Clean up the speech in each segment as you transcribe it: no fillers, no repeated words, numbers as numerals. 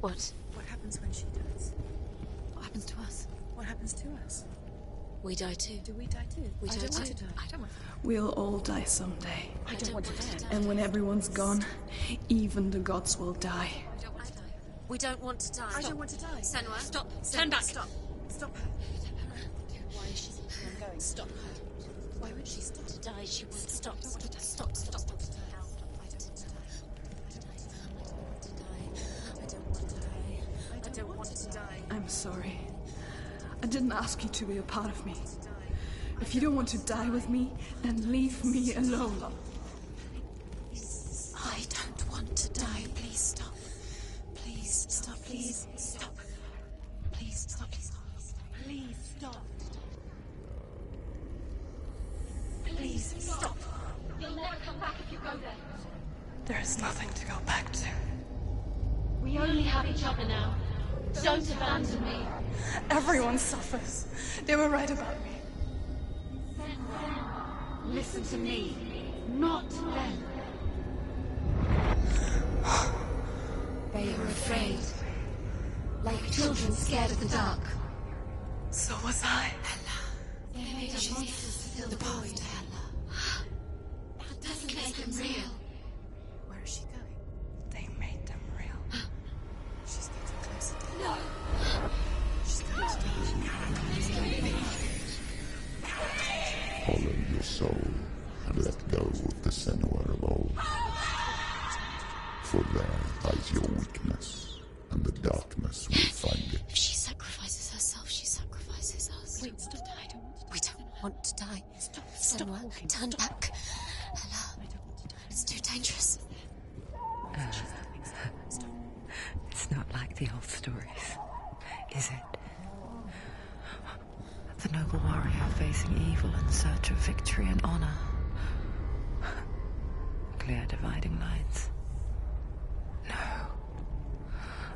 What? What happens when she dies? What happens to us? What happens to us? We die too. Do we die too? We I die don't too. want to die. I don't want to die. We'll all die someday. I don't want to die. And when everyone's gone, even the gods will die. I don't want to die. We don't want to die. I don't want to die. Senwa, stop. Senwa, Turn back. Stop. Stop her. Why is she thinking I'm going? Stop her. Why would she stop to die? She wants to stop. Stop. Stop. I don't want to die. I'm sorry. I didn't ask you to be a part of me. If you don't want to die with me, then leave me alone. I don't want to die. Please stop. Please stop. Please stop. Please stop. Please stop. Please stop. You'll never come back if you go there. There is nothing to go back to. We only have each other now. Don't abandon me. Everyone suffers. They were right about me. Listen to me, not them. They afraid. Like children scared of the dark. So was I. They made us monsters to fill the void. That doesn't make them real. Where is she going? They made them real. She's getting closer. No. She's going to die. Follow your soul and let go of the Senua of old. For there lies your weakness, and the darkness will find it. If she sacrifices herself, she sacrifices us. Wait, stop. I don't want to We don't want to die. Stop Senua, walking. turn Stop. back. Ella, I don't want to die. it's too dangerous. Stop. It's not like the old stories, is it? The noble warrior facing evil in search of victory and honor. Clear dividing lines. No.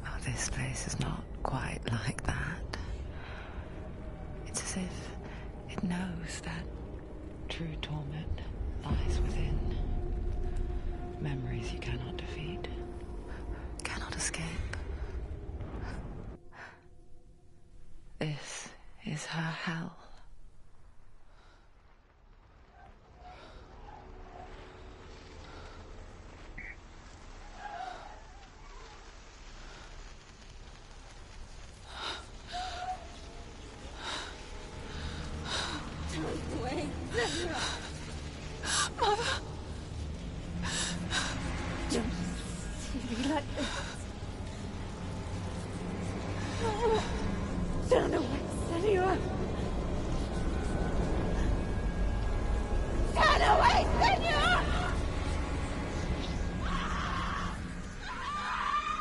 Oh, this place is not quite like that. It's as if it knows that true torment lies within. Memories you cannot defeat, cannot escape. This is her hell.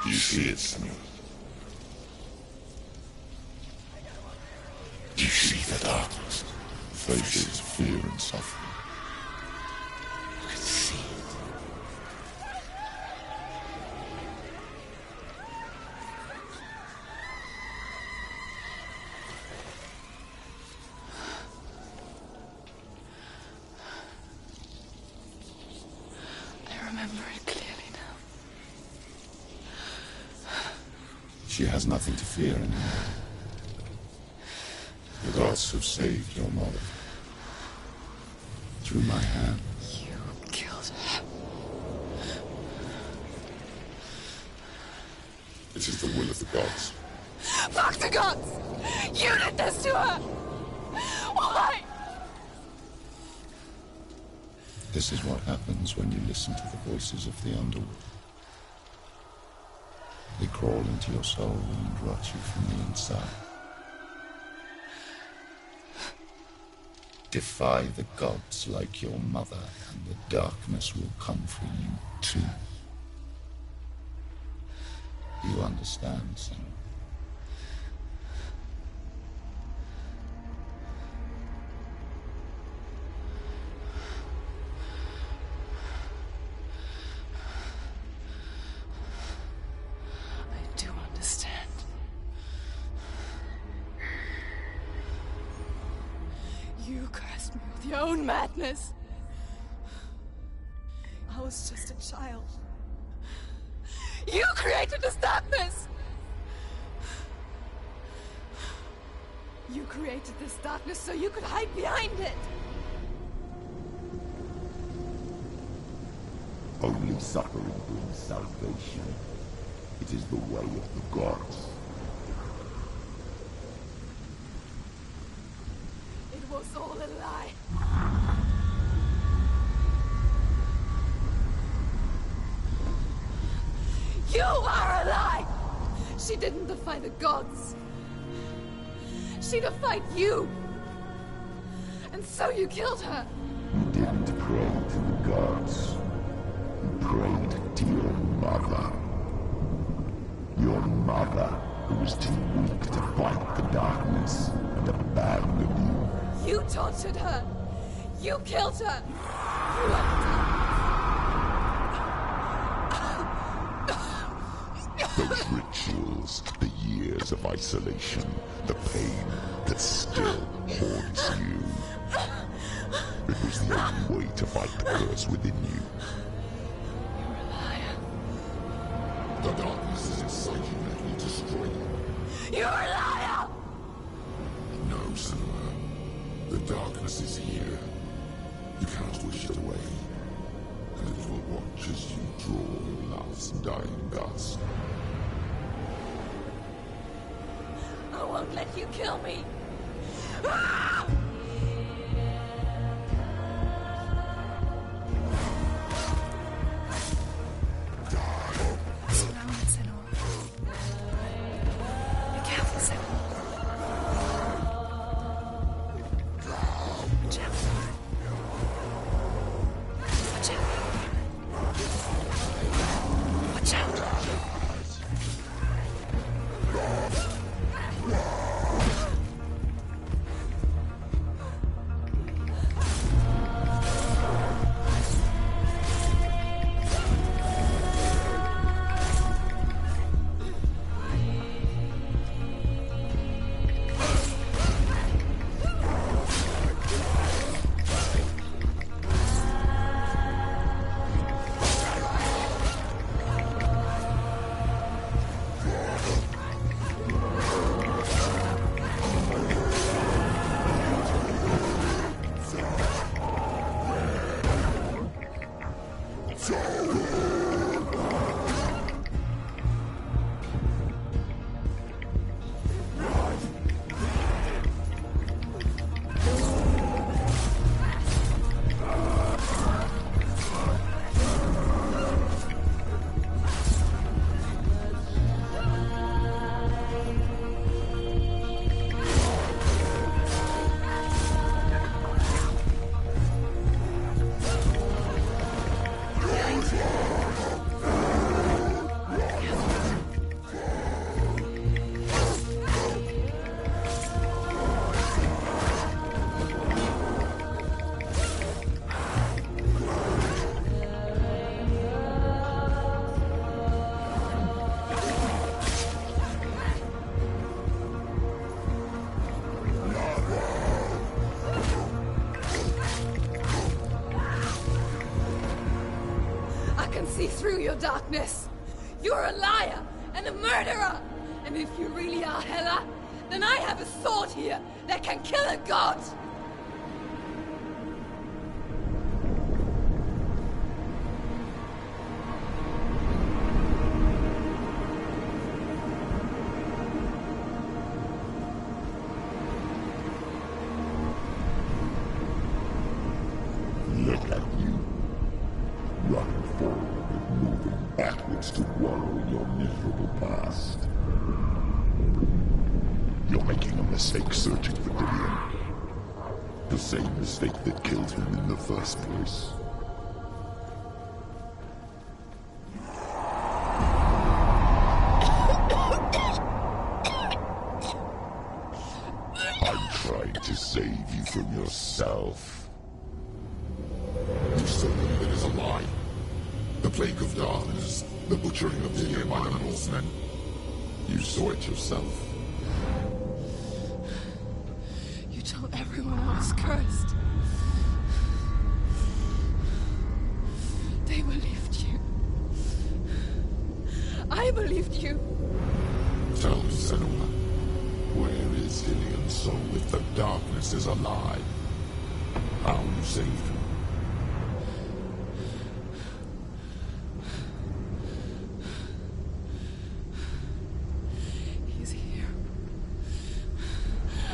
Do you see it, Senua? Do you see the darkness? Faces fear and suffering. I see it. I remember it clearly now. She has nothing to fear anymore. The gods have saved your mother. Through my hand. You killed her. It is the will of the gods. Fuck the gods! You did this to her! Why? This is what happens when you listen to the voices of the underworld. They crawl into your soul and rot you from the inside. Defy the gods like your mother, and the darkness will come for you too. Do you understand, son? I do understand. You cursed me with your own madness. I was just a child. You created this darkness! You created this darkness so you could hide behind it! Only suffering brings salvation. It is the way of the gods. It was all a lie. You are a lie! She didn't defy the gods. She defied you. And so you killed her. You didn't pray to the gods. You prayed to your mother. Your mother, who was too weak to fight the darkness and abandoned you. You tortured her. You killed her. You Those rituals, the years of isolation, the pain that still haunts you. It was the only way to fight the curse within you. You're a liar. The darkness is inside you that will destroy you. You're a liar! No, Senua. The darkness is here. You cannot wish it away. And it will watch as you draw your last dying gasp. I won't let you kill me! Ah! Slow down, Senua. Be careful, Senua. Watch out. Watch out. Watch out. See through your darkness. You're a liar and a murderer. And if you really are Hela, then I have a sword here that can kill a god. Look at you. Running forward and moving backwards to wallow in your miserable past. You're making a mistake searching for Dillion. The same mistake that killed him in the first place. I'm trying to save you from yourself. You still believe it is a lie. The plague of darkness, the butchering of Dillion by the Northmen. You saw it yourself. You told everyone I was cursed. They believed you. I believed you. Tell me, Senua, where is Dillion's soul if the darkness is a lie? How you saved him? He's here.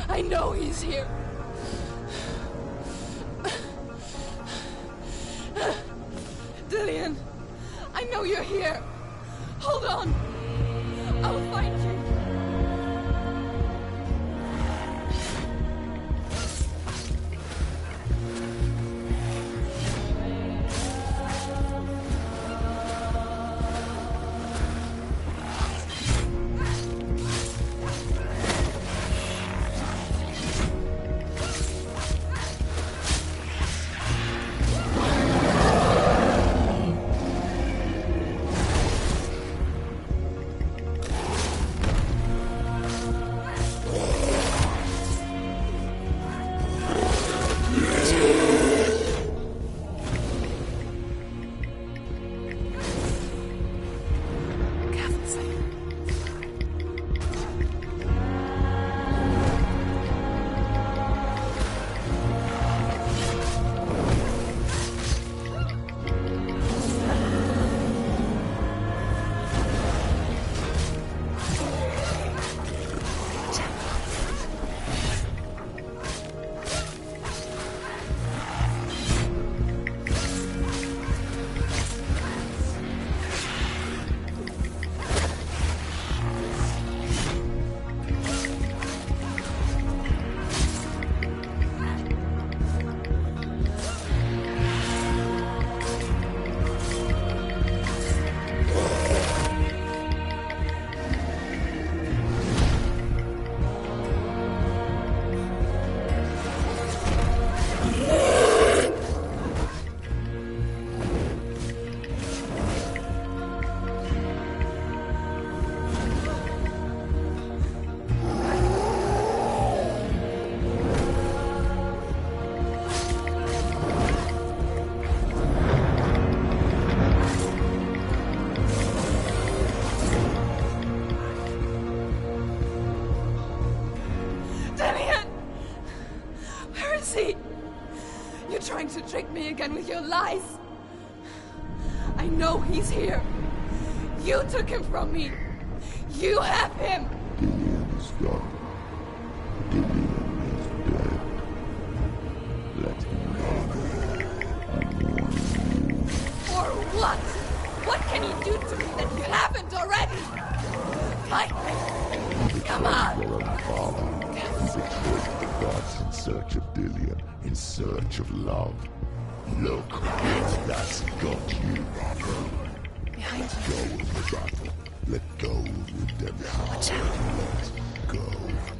I know he's here. Dillion, I know you're here. Hold on. I'll find you. trick me again with your lies. I know he's here. You took him from me. You have him. Dillian is gone. Dillian is dead. Let him go. I warn you. For what? What can you do to me that you haven't already? Fight me. Come on. Your own father. You betrayed the gods in search of Dillian, in search of love. Look what that's got you. Behind Let go of the battle. Let go of redemption. Watch out. Let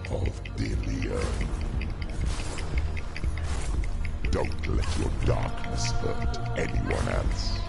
go of Dillian. Don't let your darkness hurt anyone else.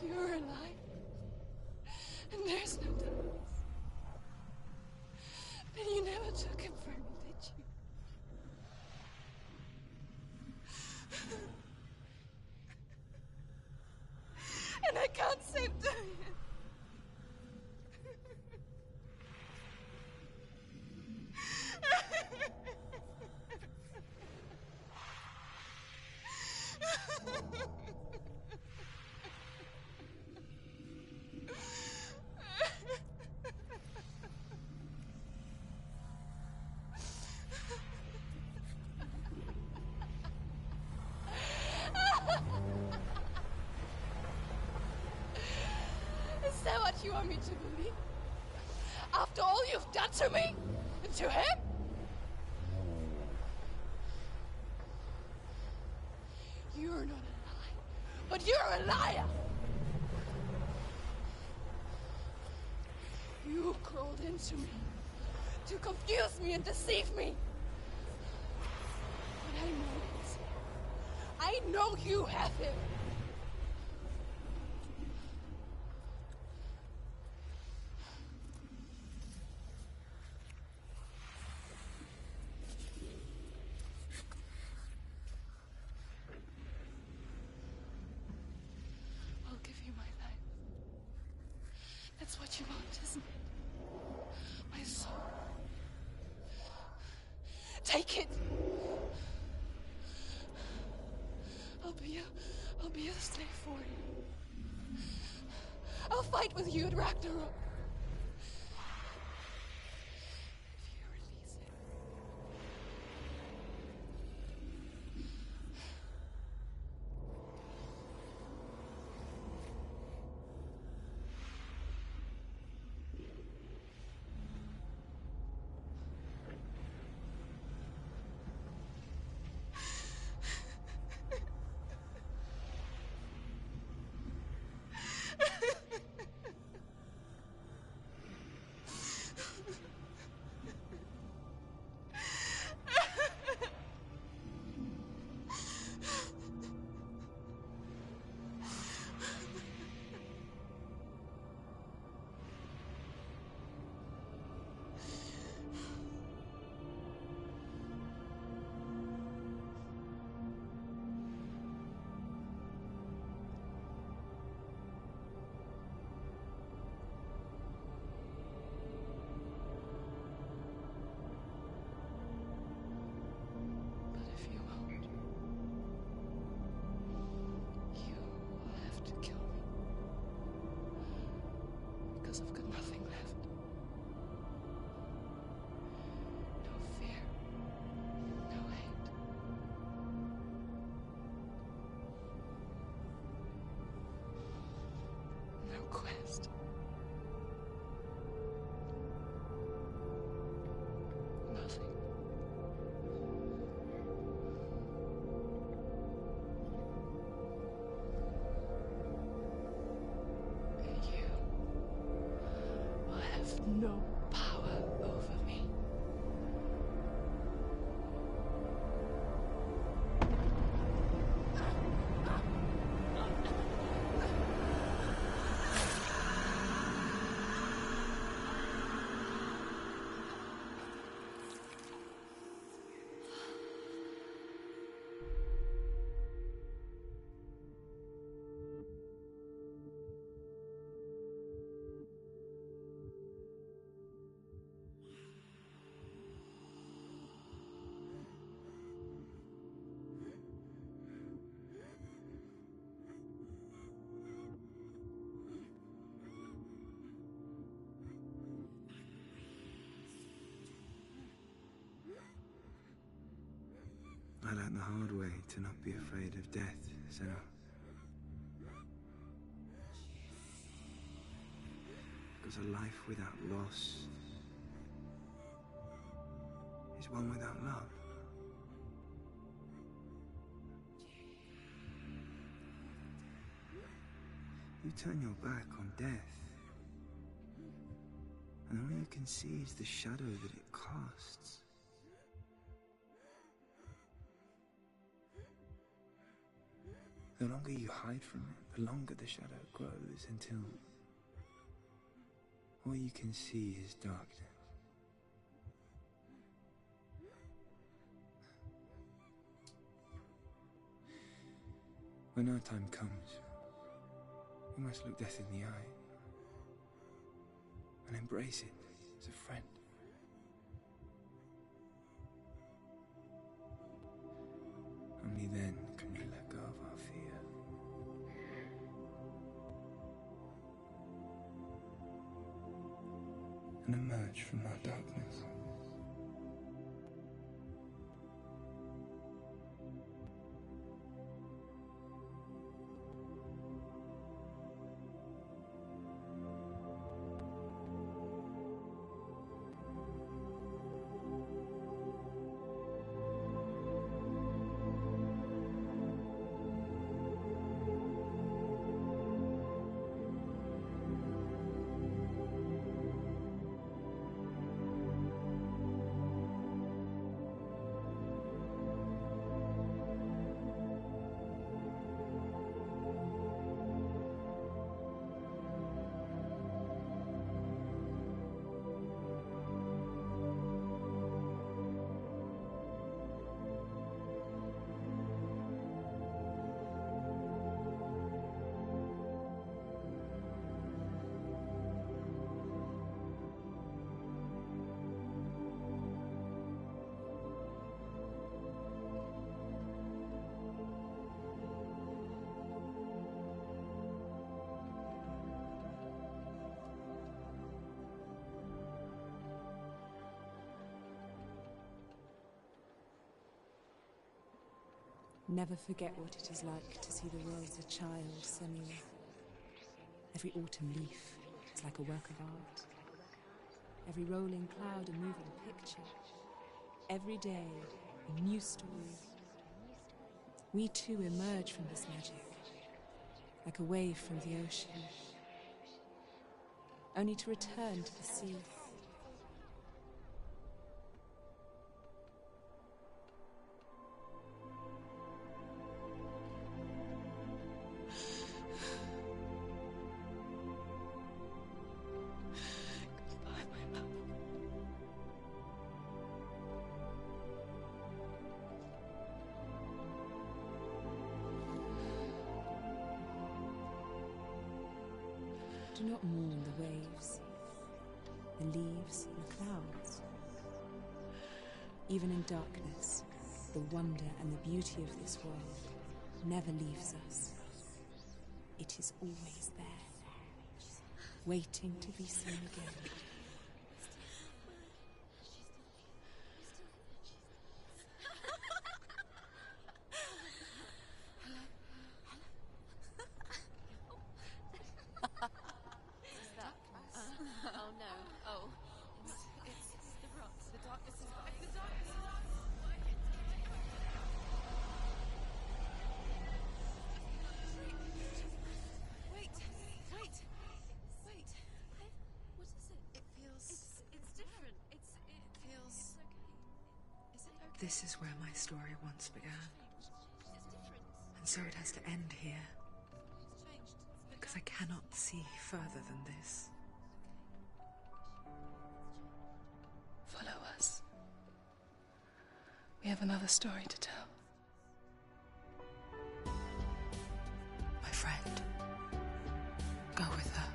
If you're alive, and there's no darkness, then you never took him from me, did you? And I can't save Dillian. Is that what you want me to believe? After all you've done to me? And to him? You're not a liar, but you're a liar! You crawled into me to confuse me and deceive me. I know it. I know you have him. I'll give you my life. That's what you want, isn't it? My soul. Take it. I'll be a slave for you. I'll fight with you at Ragnarok. If you release it. I've got nothing left. No fear. No hate. No quest. Nothing. No power over me. I learned the hard way to not be afraid of death, Sarah. Because a life without loss is one without love. You turn your back on death, and all you can see is the shadow that it casts. The longer you hide from it, the longer the shadow grows until all you can see is darkness. When our time comes, we must look death in the eye and embrace it as a friend. Only then can we let go of our fear. And emerge from our darkness. Never forget what it is like to see the world as a child, Samuel. Every autumn leaf is like a work of art. Every rolling cloud a moving picture. Every day a new story. We too emerge from this magic, like a wave from the ocean, only to return to the sea. Do not mourn the waves, the leaves and the clouds. Even in darkness, the wonder and the beauty of this world never leaves us. It is always there, waiting to be seen again. This is where my story once began. And so it has to end here. Because I cannot see further than this. Follow us. We have another story to tell. My friend, go with her.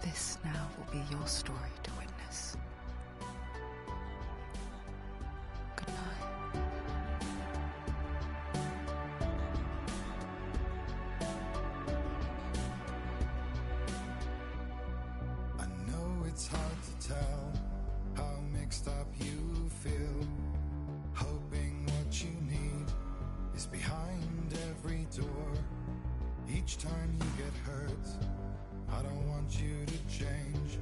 This now will be your story to witness. It's hard to tell how mixed up you feel, hoping what you need is behind every door. Each time you get hurt, I don't want you to change,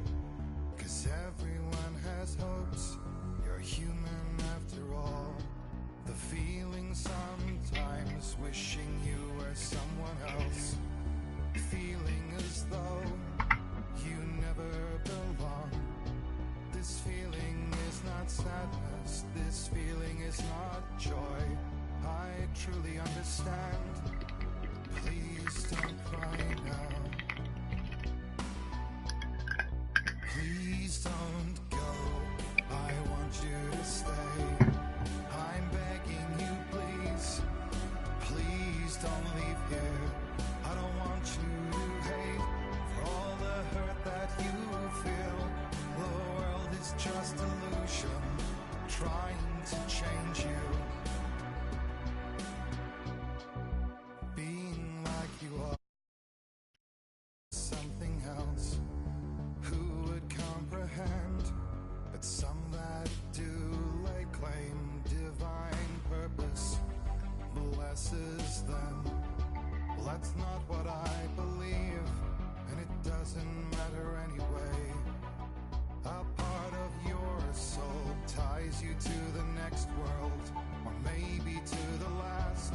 'cause everyone has hopes. You're human after all. The feeling sometimes wishing you were someone else, feeling as though you never belong. This feeling is not sadness, this feeling is not joy. I truly understand. Please don't cry now. Please don't go, I want you to stay. I'm begging you, please. Please don't leave here. I don't want you to hate for all the hurt that you feel. The world is just illusion, trying to change you. Being like you are something else. Who would comprehend? But some that do lay claim divine purpose blesses them. Well, that's not what I believe, and it doesn't matter anyway. A part of your soul ties you to the next world, or maybe to the last,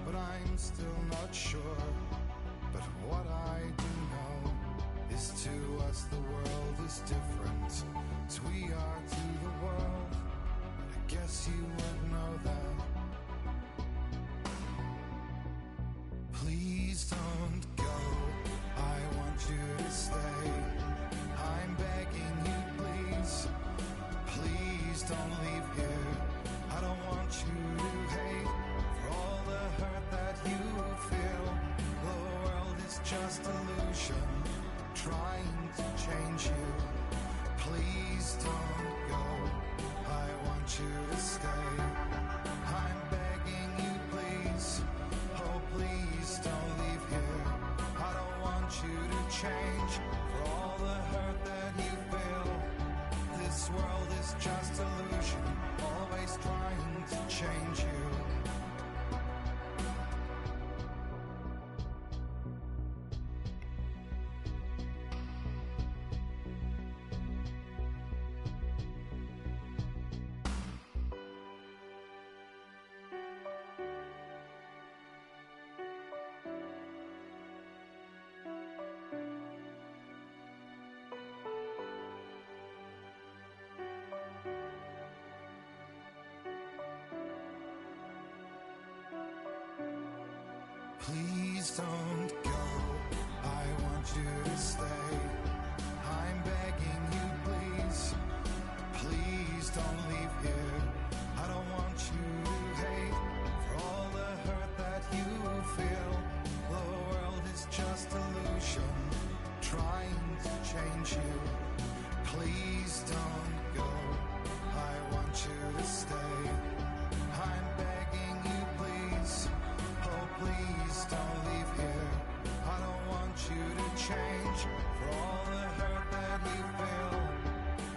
but I'm still not sure. But what I do know is to us the world is different, as we are to the world. I guess you would know that. Please don't go, I want you to stay. I'm begging you, please. Please don't leave here. I don't want you to hate for all the hurt that you feel. The world is just illusion, trying to change you. Please don't go, I want you to stay. I'm begging you, please. Oh, please don't leave here. I don't want you to change for all the hurt that you feel. This This world is just illusion, always trying to change you. Please don't go, I want you to stay. I'm begging you, please. Please don't leave here. I don't want you to hate for all the hurt that you feel. The world is just illusion, trying to change you. Please don't go, I want you to stay. I'm begging you, please. Oh, please don't leave here. I don't want you to change for all the hurt that you feel.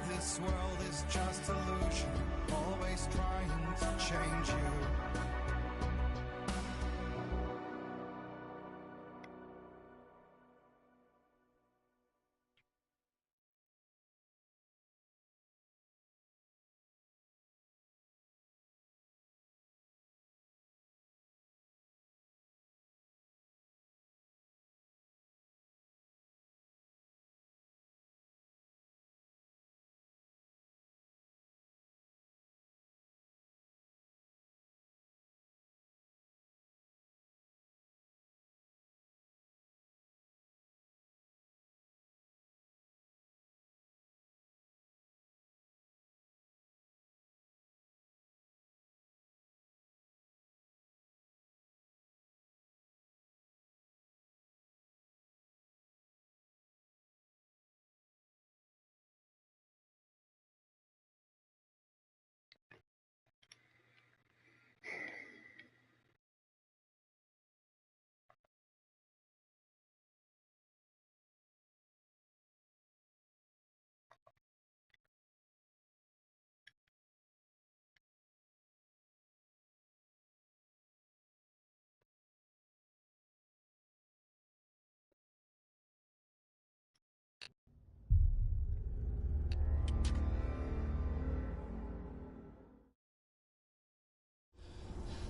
This world is just illusion, always trying to change you.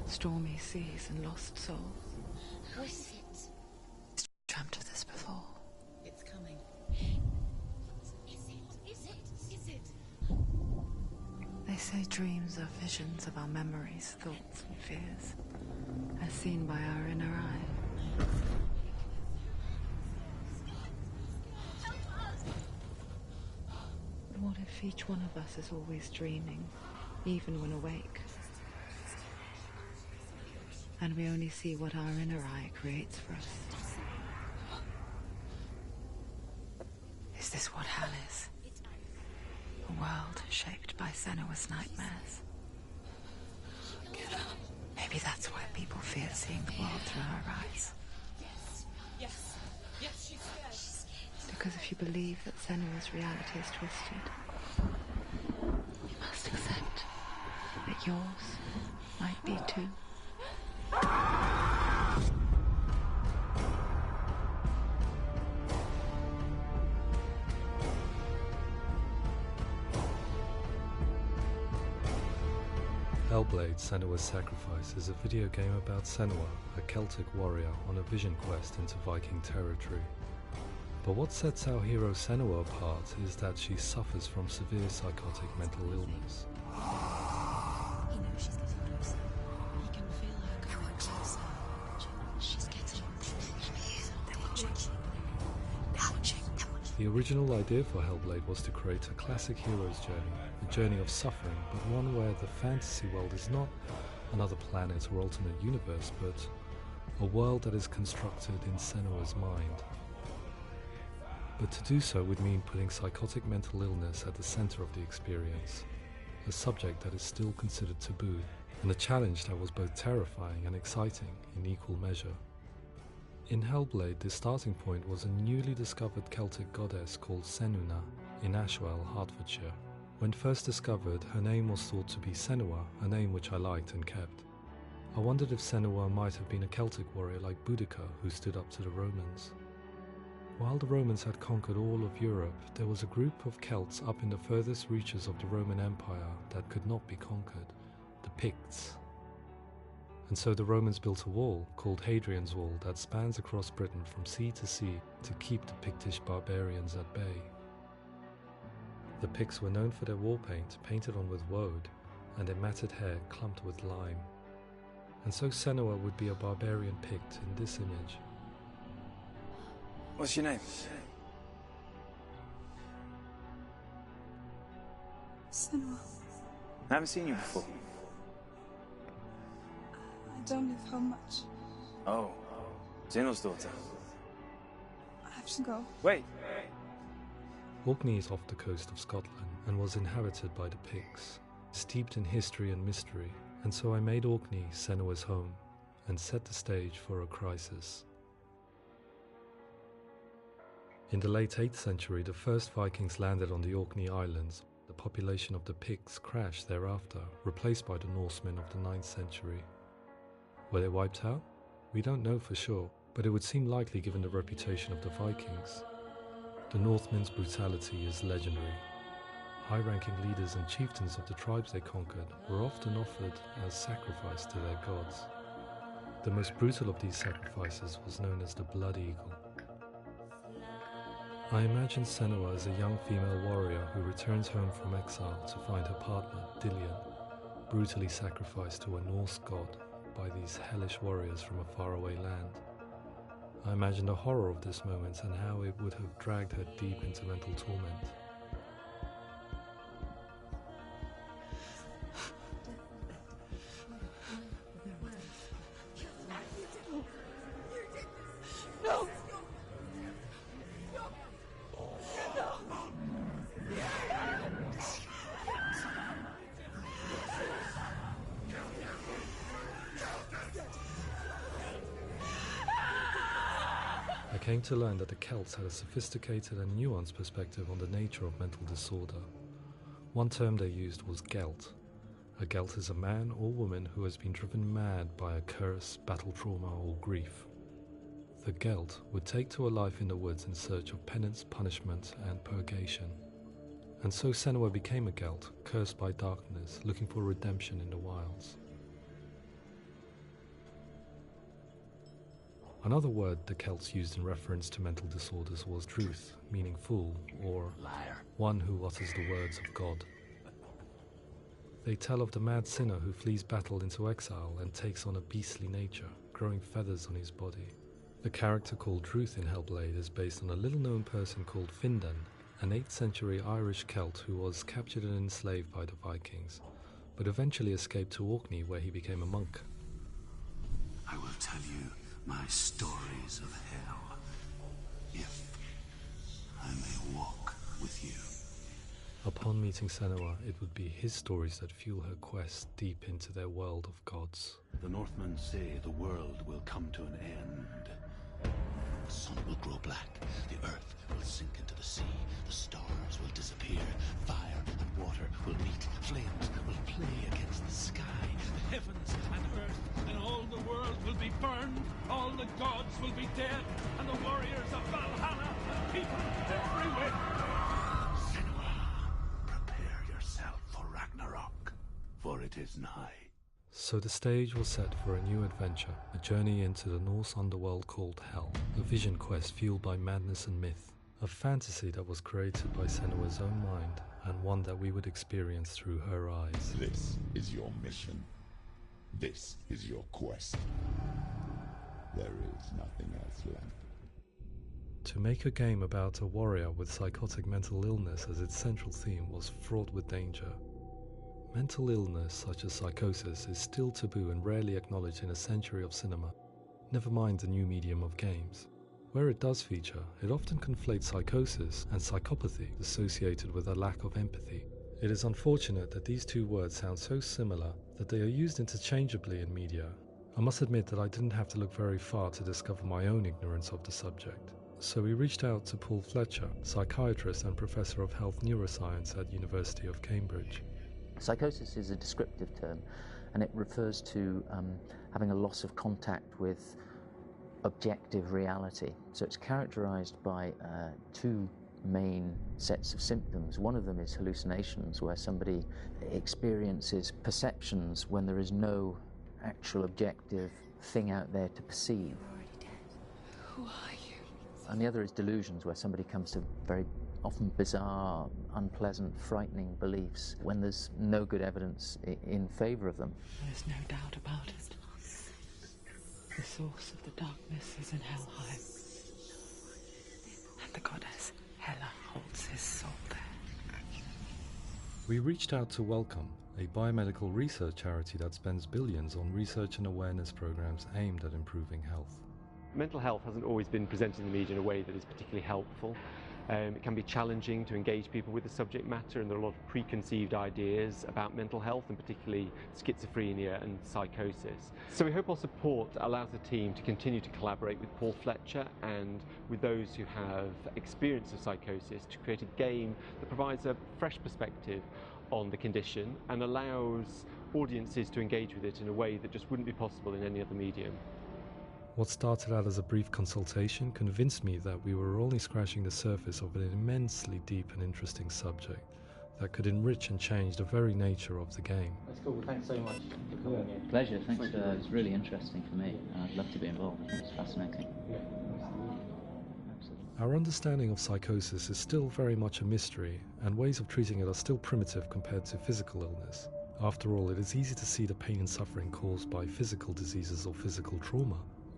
Stormy seas and lost souls. Who is it? Dreamt of this before. It's coming. Is it? They say dreams are visions of our memories, thoughts and fears, as seen by our inner eye. But what if each one of us is always dreaming, even when awake? And we only see what our inner eye creates for us. Is this what hell is? A world shaped by Senua's nightmares. Maybe that's why people fear seeing the world through her eyes. Yes, she's scared. Because if you believe that Senua's reality is twisted, you must accept that yours might be too. Helblade, Senua's Sacrifice is a video game about Senua, a Celtic warrior on a vision quest into Viking territory. But what sets our hero Senua apart is that she suffers from severe psychotic mental illness. He knows she's getting closer. He can feel her coming closer. She's getting closer. They're watching. The original idea for Helblade was to create a classic hero's journey, a journey of suffering, but one where the fantasy world is not another planet or alternate universe, but a world that is constructed in Senua's mind. But to do so would mean putting psychotic mental illness at the center of the experience, a subject that is still considered taboo, and a challenge that was both terrifying and exciting in equal measure. In Helblade, the starting point was a newly discovered Celtic goddess called Senuna in Ashwell, Hertfordshire. When first discovered, her name was thought to be Senua, a name which I liked and kept. I wondered if Senua might have been a Celtic warrior like Boudica who stood up to the Romans. While the Romans had conquered all of Europe, there was a group of Celts up in the furthest reaches of the Roman Empire that could not be conquered, the Picts. And so the Romans built a wall, called Hadrian's Wall, that spans across Britain from sea to sea to keep the Pictish barbarians at bay. The Picts were known for their war paint, painted on with woad, and their matted hair clumped with lime. And so Senua would be a barbarian Pict in this image. What's your name? Senua. I haven't seen you before. I don't live home much. Oh, Zeno's daughter. I have to go. Wait. Orkney is off the coast of Scotland and was inhabited by the Picts, steeped in history and mystery, and so I made Orkney Senua's home and set the stage for a crisis. In the late 8th century, the first Vikings landed on the Orkney Islands. The population of the Picts crashed thereafter, replaced by the Norsemen of the 9th century. Were they wiped out? We don't know for sure, but it would seem likely given the reputation of the Vikings. The Northmen's brutality is legendary. High-ranking leaders and chieftains of the tribes they conquered were often offered as sacrifice to their gods. The most brutal of these sacrifices was known as the Blood Eagle. I imagine Senua as a young female warrior who returns home from exile to find her partner, Dillion, brutally sacrificed to a Norse god by these hellish warriors from a faraway land. I imagine the horror of this moment and how it would have dragged her deep into mental torment. No! I came to learn that the Celts had a sophisticated and nuanced perspective on the nature of mental disorder. One term they used was Gelt. A Gelt is a man or woman who has been driven mad by a curse, battle trauma, or grief. The Gelt would take to a life in the woods in search of penance, punishment, and purgation. And so Senua became a Gelt, cursed by darkness, looking for redemption in the wilds. Another word the Celts used in reference to mental disorders was druth, meaning fool, or liar, one who utters the words of God. They tell of the mad sinner who flees battle into exile and takes on a beastly nature, growing feathers on his body. The character called Druth in Helblade is based on a little-known person called Findan, an 8th century Irish Celt who was captured and enslaved by the Vikings, but eventually escaped to Orkney where he became a monk. I will tell you my stories of hell, if I may walk with you. Upon meeting Senua, it would be his stories that fuel her quest deep into their world of gods. The Northmen say the world will come to an end. The sun will grow black, the earth will sink into the sea, the stars will disappear, fire and water will meet, flames will play against the sky, the heavens and earth and all the world will be burned, all the gods will be dead, and the warriors of Valhalla and people everywhere. Senua, prepare yourself for Ragnarok, for it is nigh. So the stage was set for a new adventure, a journey into the Norse underworld called Hell, a vision quest fueled by madness and myth, a fantasy that was created by Senua's own mind, and one that we would experience through her eyes. This is your mission. This is your quest. There is nothing else left. To make a game about a warrior with psychotic mental illness as its central theme was fraught with danger. Mental illness, such as psychosis, is still taboo and rarely acknowledged in a century of cinema, never mind the new medium of games. Where it does feature, it often conflates psychosis and psychopathy associated with a lack of empathy. It is unfortunate that these two words sound so similar that they are used interchangeably in media. I must admit that I didn't have to look very far to discover my own ignorance of the subject. So we reached out to Paul Fletcher, psychiatrist and professor of health neuroscience at University of Cambridge. Psychosis is a descriptive term, and it refers to having a loss of contact with objective reality. So it's characterized by two main sets of symptoms. One of them is hallucinations, where somebody experiences perceptions when there is no actual objective thing out there to perceive. Who are you? And the other is delusions, where somebody comes to very often bizarre, unpleasant, frightening beliefs when there's no good evidence in favour of them. There's no doubt about it. The source of the darkness is in Helheim, and the goddess Hela holds his soul there. We reached out to Welcome, a biomedical research charity that spends billions on research and awareness programs aimed at improving health. Mental health hasn't always been presented in the media in a way that is particularly helpful. It can be challenging to engage people with the subject matter, and there are a lot of preconceived ideas about mental health, and particularly schizophrenia and psychosis. So we hope our support allows the team to continue to collaborate with Paul Fletcher and with those who have experience of psychosis to create a game that provides a fresh perspective on the condition and allows audiences to engage with it in a way that just wouldn't be possible in any other medium. What started out as a brief consultation convinced me that we were only scratching the surface of an immensely deep and interesting subject that could enrich and change the very nature of the game. That's cool. Thanks so much for coming here. Pleasure. Thanks for that. It's really interesting for me. I'd love to be involved. I think it's fascinating. Our understanding of psychosis is still very much a mystery, and ways of treating it are still primitive compared to physical illness. After all, it is easy to see the pain and suffering caused by physical diseases or physical trauma.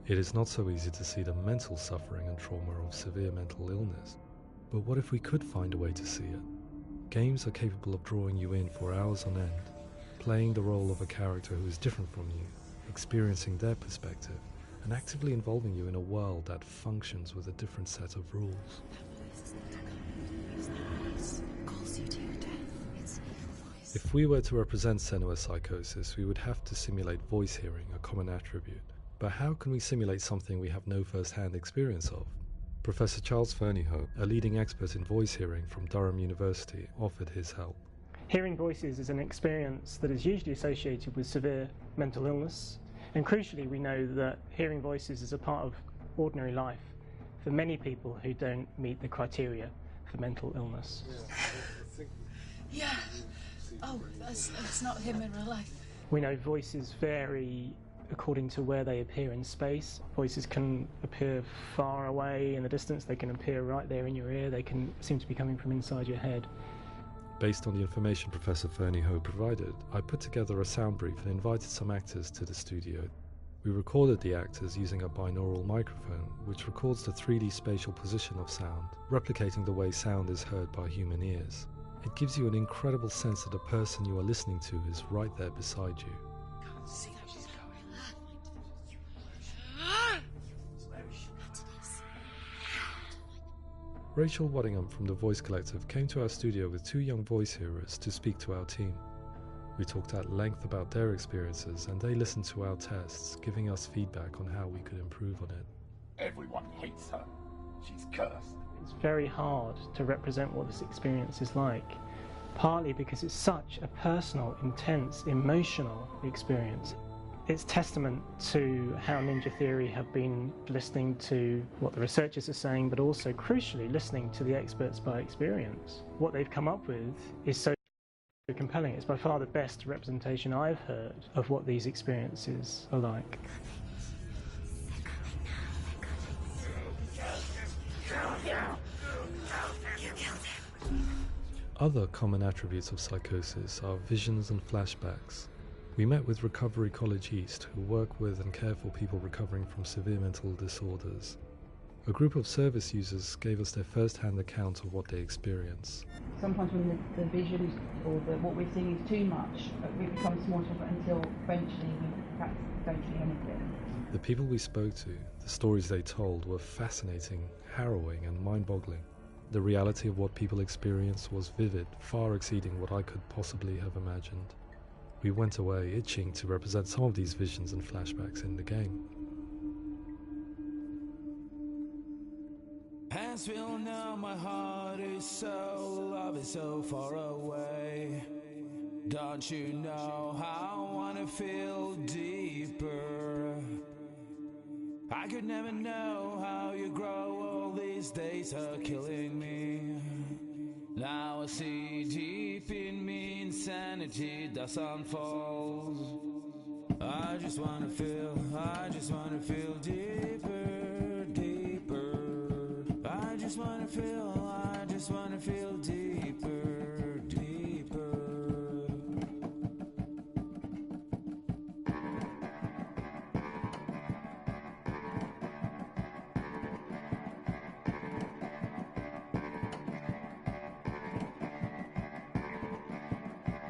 It is not so easy to see the mental suffering and trauma of severe mental illness. But what if we could find a way to see it? Games are capable of drawing you in for hours on end, playing the role of a character who is different from you, experiencing their perspective, and actively involving you in a world that functions with a different set of rules. If we were to represent Senua's psychosis, we would have to simulate voice hearing, a common attribute. But how can we simulate something we have no first-hand experience of? Professor Charles Fernyhough, a leading expert in voice hearing from Durham University, offered his help. Hearing voices is an experience that is usually associated with severe mental illness, and crucially we know that hearing voices is a part of ordinary life for many people who don't meet the criteria for mental illness. Yeah. Oh, that's not him in real life. We know voices vary according to where they appear in space. Voices can appear far away in the distance, they can appear right there in your ear, they can seem to be coming from inside your head. Based on the information Professor Fernyhough provided, I put together a sound brief and invited some actors to the studio. We recorded the actors using a binaural microphone, which records the 3D spatial position of sound, replicating the way sound is heard by human ears. It gives you an incredible sense that the person you are listening to is right there beside you. Can't see how she's going. Rachel Waddingham from the Voice Collective came to our studio with 2 young voice hearers to speak to our team. We talked at length about their experiences, and they listened to our tests, giving us feedback on how we could improve on it. Everyone hates her. She's cursed. It's very hard to represent what this experience is like, partly because it's such a personal, intense, emotional experience. It's testament to how Ninja Theory have been listening to what the researchers are saying, but also, crucially, listening to the experts by experience. What they've come up with is so compelling. It's by far the best representation I've heard of what these experiences are like. Other common attributes of psychosis are visions and flashbacks. We met with Recovery College East, who work with and care for people recovering from severe mental disorders. A group of service users gave us their first-hand account of what they experience. Sometimes when the visions or what we're seeing is too much, we become small until eventually we perhaps don't see anything. The people we spoke to, the stories they told, were fascinating, harrowing and mind-boggling. The reality of what people experienced was vivid, far exceeding what I could possibly have imagined. We went away itching to represent some of these visions and flashbacks in the game. As we all know, my heart is so, love is so far away. Don't you know how I wanna feel deeper? I could never know how you grow, all these days are killing me. Now I see deep in me insanity does unfold. I just wanna feel deeper, deeper. I just wanna feel deeper, deeper.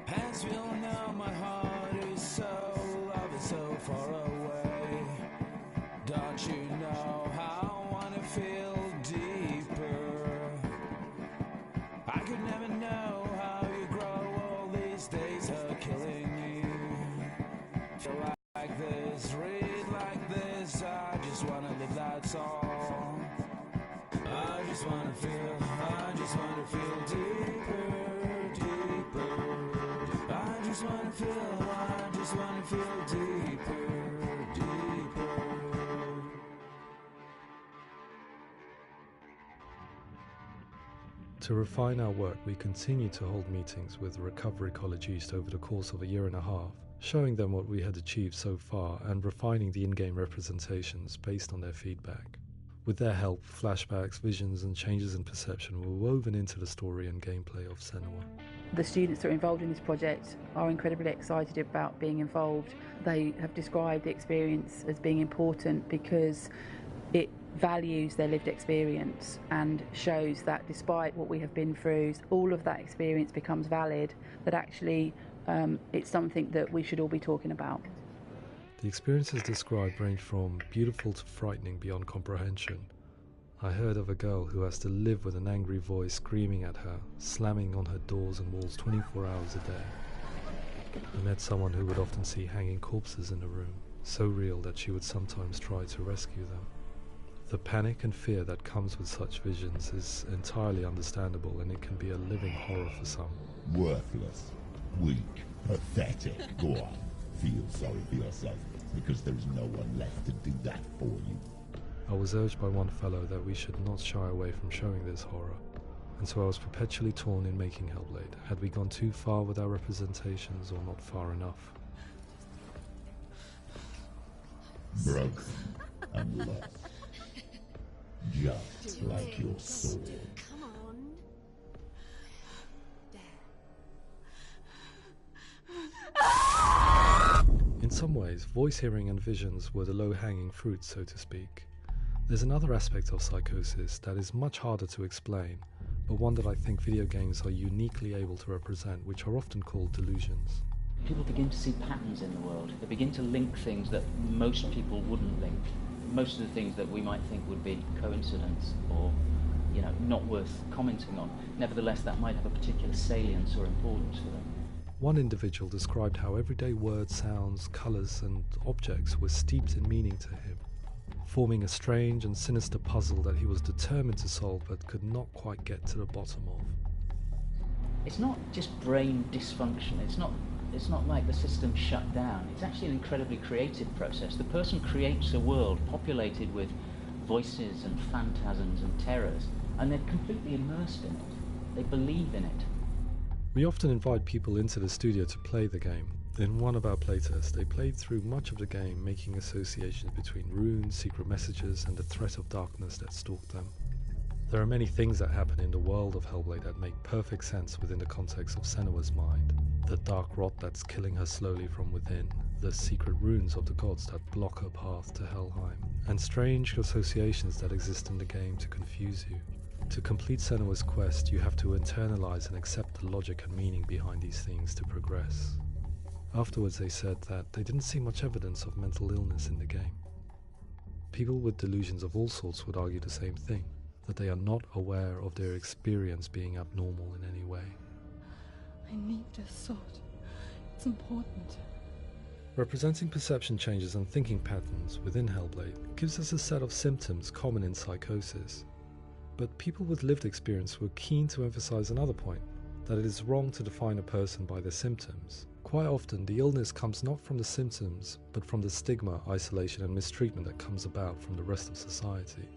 As we all know, my heart is so, love is so far away. Don't you know how I wanna feel deeper? I could never know how you grow, all these days are killing me. Feel like this, read like this, I just wanna live, that's all. I just wanna feel deeper, deeper. I just wanna feel deeper, deeper. To refine our work, we continue to hold meetings with Recovery College East over the course of a year and a half, showing them what we had achieved so far and refining the in-game representations based on their feedback. With their help, flashbacks, visions and changes in perception were woven into the story and gameplay of Senua. The students that are involved in this project are incredibly excited about being involved. They have described the experience as being important because it values their lived experience and shows that despite what we have been through, all of that experience becomes valid, that actually it's something that we should all be talking about. The experiences described range from beautiful to frightening beyond comprehension. I heard of a girl who has to live with an angry voice screaming at her, slamming on her doors and walls 24 hours a day. I met someone who would often see hanging corpses in a room, so real that she would sometimes try to rescue them. The panic and fear that comes with such visions is entirely understandable, and it can be a living horror for some. Worthless, weak, pathetic. Go on, feel sorry for yourself, because there is no one left to do that for you. I was urged by one fellow that we should not shy away from showing this horror, and so I was perpetually torn in making Helblade. Had we gone too far with our representations or not far enough? Broken and lost, just like your soul. Come on. In some ways, voice hearing and visions were the low-hanging fruit, so to speak. There's another aspect of psychosis that is much harder to explain, but one that I think video games are uniquely able to represent, which are often called delusions. People begin to see patterns in the world. They begin to link things that most people wouldn't link. Most of the things that we might think would be coincidence or, not worth commenting on. Nevertheless, that might have a particular salience or importance for them. One individual described how everyday words, sounds, colours and objects were steeped in meaning to him, forming a strange and sinister puzzle that he was determined to solve but could not quite get to the bottom of. It's not just brain dysfunction. It's not like the system shut down. It's actually an incredibly creative process. The person creates a world populated with voices and phantasms and terrors, and they're completely immersed in it. They believe in it. We often invite people into the studio to play the game. In one of our playtests, they played through much of the game, making associations between runes, secret messages, and the threat of darkness that stalked them. There are many things that happen in the world of Helblade that make perfect sense within the context of Senua's mind. The dark rot that's killing her slowly from within, the secret runes of the gods that block her path to Helheim, and strange associations that exist in the game to confuse you. To complete Senua's quest, you have to internalize and accept the logic and meaning behind these things to progress. Afterwards they said that they didn't see much evidence of mental illness in the game. People with delusions of all sorts would argue the same thing, that they are not aware of their experience being abnormal in any way. I need this sword. It's important. Representing perception changes and thinking patterns within Helblade gives us a set of symptoms common in psychosis. But people with lived experience were keen to emphasize another point, that it is wrong to define a person by their symptoms. Quite often, the illness comes not from the symptoms, but from the stigma, isolation and mistreatment that comes about from the rest of society.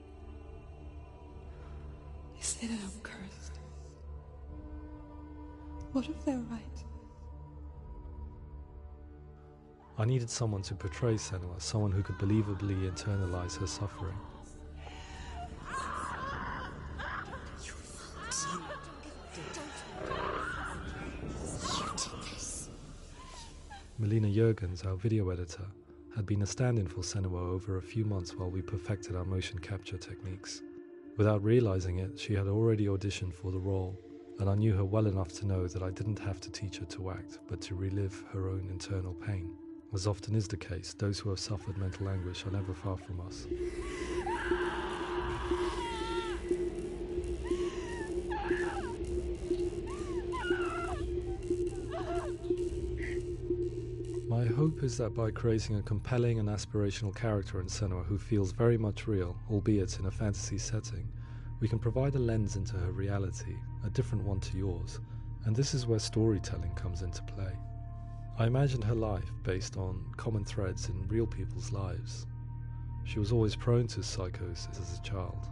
They say that I'm cursed. What if they're right? I needed someone to portray Senua, someone who could believably internalize her suffering. Melina Jurgens, our video editor, had been a stand-in for Senua over a few months while we perfected our motion capture techniques. Without realizing it, she had already auditioned for the role, and I knew her well enough to know that I didn't have to teach her to act, but to relive her own internal pain. As often is the case, those who have suffered mental anguish are never far from us. My hope is that by creating a compelling and aspirational character in Senua who feels very much real, albeit in a fantasy setting, we can provide a lens into her reality, a different one to yours, and this is where storytelling comes into play. I imagined her life based on common threads in real people's lives. She was always prone to psychosis as a child.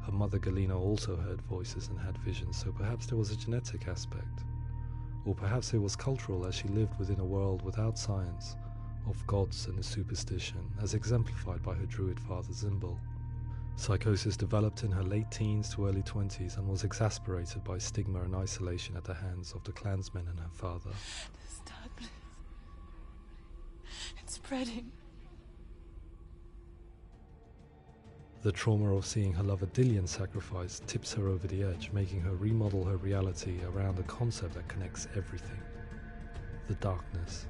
Her mother Galina also heard voices and had visions, so perhaps there was a genetic aspect. Or perhaps it was cultural, as she lived within a world without science, of gods and superstition, as exemplified by her druid father Zimbal. Psychosis developed in her late teens to early 20s and was exacerbated by stigma and isolation at the hands of the clansmen and her father. This darkness, it's spreading. The trauma of seeing her lover Dillian sacrificed tips her over the edge, making her remodel her reality around a concept that connects everything: the darkness.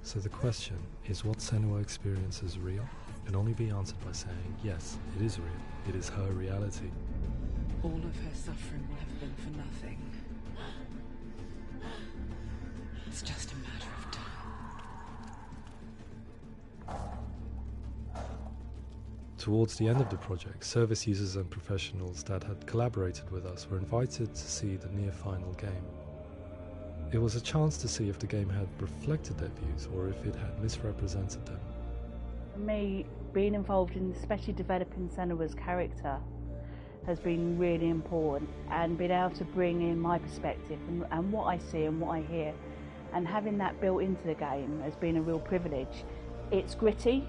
So the question, is what Senua experiences real? Can only be answered by saying, yes, it is real. It is her reality. All of her suffering will have been for nothing. It's just a matter of time. Towards the end of the project, service users and professionals that had collaborated with us were invited to see the near-final game. It was a chance to see if the game had reflected their views or if it had misrepresented them. For me, being involved in especially developing Senua's character has been really important, and being able to bring in my perspective and what I see and what I hear, and having that built into the game has been a real privilege. It's gritty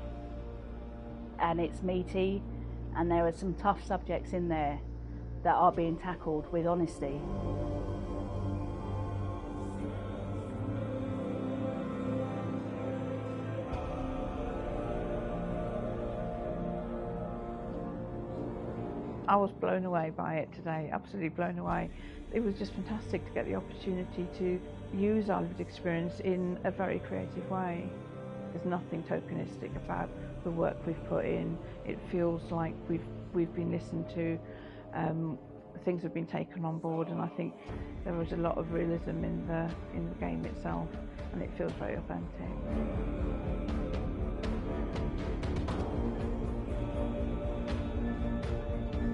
and it's meaty, and there are some tough subjects in there that are being tackled with honesty. I was blown away by it today, absolutely blown away. It was just fantastic to get the opportunity to use our lived experience in a very creative way. There's nothing tokenistic about the work we've put in. It feels like we've been listened to, things have been taken on board, and I think there was a lot of realism in the game itself, and it feels very authentic.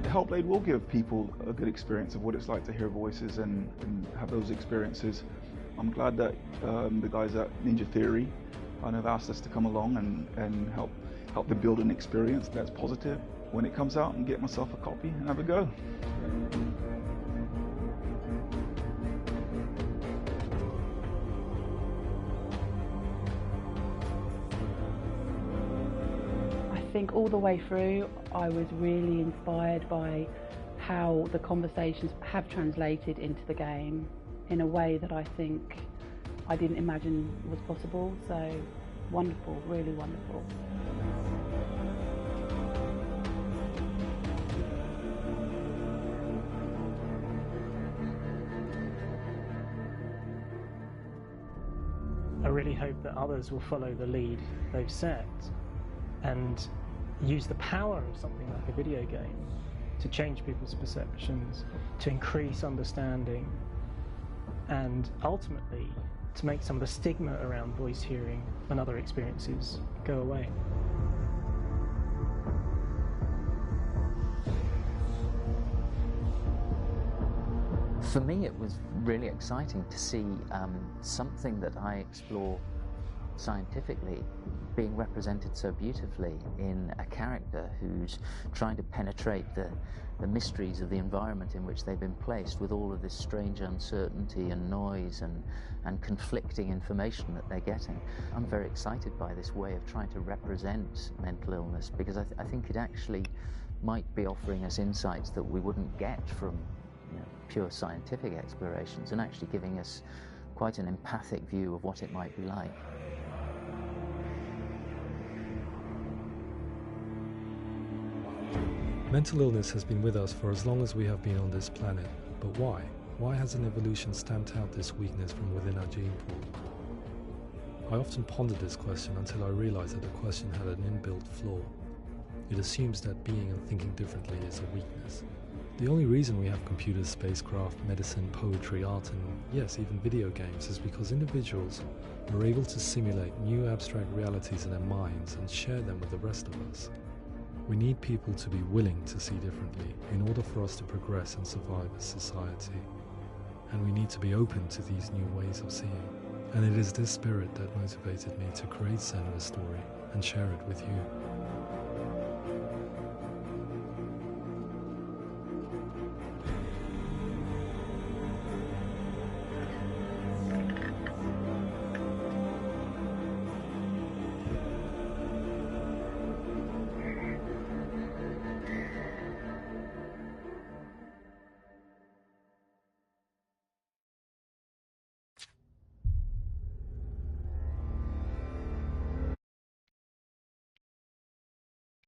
Helblade will give people a good experience of what it's like to hear voices and have those experiences. I'm glad that the guys at Ninja Theory have asked us to come along and help them build an experience that's positive when it comes out, and get myself a copy and have a go. I think all the way through I was really inspired by how the conversations have translated into the game in a way that I think I didn't imagine was possible. So wonderful, really wonderful. I really hope that others will follow the lead they've set and use the power of something like a video game to change people's perceptions, to increase understanding, and ultimately to make some of the stigma around voice hearing and other experiences go away. For me, it was really exciting to see something that I explore scientifically being represented so beautifully in a character who's trying to penetrate the mysteries of the environment in which they've been placed, with all of this strange uncertainty and noise and conflicting information that they're getting. I'm very excited by this way of trying to represent mental illness, because I think it actually might be offering us insights that we wouldn't get from pure scientific explorations, and actually giving us quite an empathic view of what it might be like. Mental illness has been with us for as long as we have been on this planet, but why? Why hasn't evolution stamped out this weakness from within our gene pool? I often pondered this question until I realized that the question had an inbuilt flaw. It assumes that being and thinking differently is a weakness. The only reason we have computers, spacecraft, medicine, poetry, art, and yes, even video games is because individuals are able to simulate new abstract realities in their minds and share them with the rest of us. We need people to be willing to see differently in order for us to progress and survive as society. And we need to be open to these new ways of seeing. And it is this spirit that motivated me to create Senator's story and share it with you.